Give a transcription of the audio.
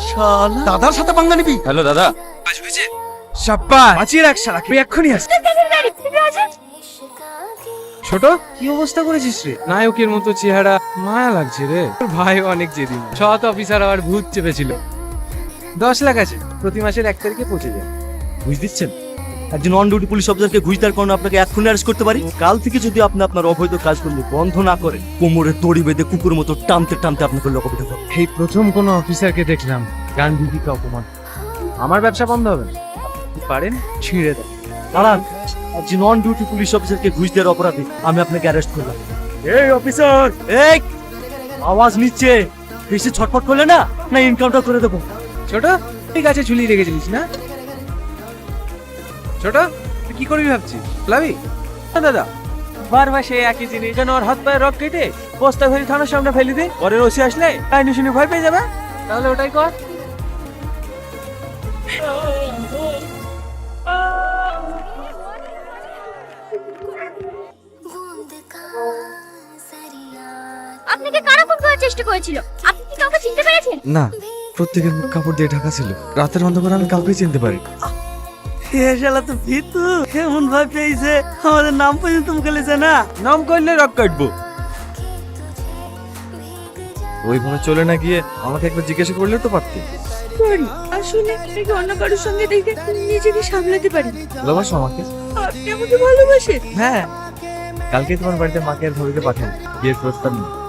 শালা দাদার সাথে পাঙ্গা নিবি? হ্যালো দাদা। শাব্বাস বাঁচিয়ে রাখ শালা, তুই এক্ষুনি আস। ছোট কি অবস্থা করেছিস রে? নায়কের মতো চেহারা, মায়া লাগছে রে। তোর ভাই অনেক জেদি, সৎ অফিসার আবার ভূত চেপেছিল। 10 লাখ আছে, প্রতি মাসের 1 তারিখে পৌঁছে যায়। ঘুষ দিচ্ছেন? একজন অন ডিউটি পুলিশ অফিসারকে ঘুষ দেওয়ার কারণে আপনাকে এক্ষুনি অ্যারেস্ট করতে পারি। কাল থেকে যদি আপনি আপনার অবৈধ কাজগুলো বন্ধ না করে কোমরে দড়ি বেঁধে কুকুরের মতো টানতে টানতে আপনাকে লকআপে ঢোকাবো। এই প্রথম কোনো অফিসারকে দেখলাম গান্ধীজিকে অপমান। আমার ব্যবসা বন্ধ হবে না, আপনি পারেন ছিঁড়ে দেন। দাঁড়ান, একজন অন ডিউটি পুলিশ অফিসারকে ঘুষ দেওয়ার অপরাধে আমি আপনাকে অ্যারেস্ট করলাম। এই অফিসার, এই আওয়াজ নিচ্ছে, বেশি ছটফট করলে না না এনকাউন্টার করে দেবো। ছোট ঠিক আছে, ঝুলিয়ে রেখেছিলিস না? ছোট তুই কি করবি ভাবছিস? লাভি দাদা বারবার সেই একই জিনিস, যেন ওর হাত পায়ে রক কেটে বস্তা ভরি থানার সামনে ফেলে দে, পরে ওসি আসলে কাহিনী শুনে ভয় পেয়ে যাবে। তাহলে ওটাই কর। আপনাকে কারা ফোন করার চেষ্টা করেছিল? আপনি কি কাউকে চিনতে পেরেছেন? না, প্রত্যেকের মুখ কাপড় দিয়ে ঢাকা ছিল। রাতের অন্ধকারে আমি কাউকে চিনতে পারি। শালা তো ভিতু কেমন ভয় পেয়েছে, আমাদের নাম পর্যন্ত মুখে লেছে না। নাম করলে রক কাটবো। ওইভাবে চলে না গিয়ে আমাকে একবার জিজ্ঞাসা করলে তো পারতি। সরি, আসলে আপনাকে অন্য কারোর সঙ্গে দেখে নিজেকে সামলাতে পারি। ভালোবাসো আমাকে? আপনি আমাকে ভালোবাসেন? হ্যাঁ, কালকে তোমার বাড়িতে মাকে আর ভাবিকে পাঠান বিয়ের প্রস্তাব নিয়ে।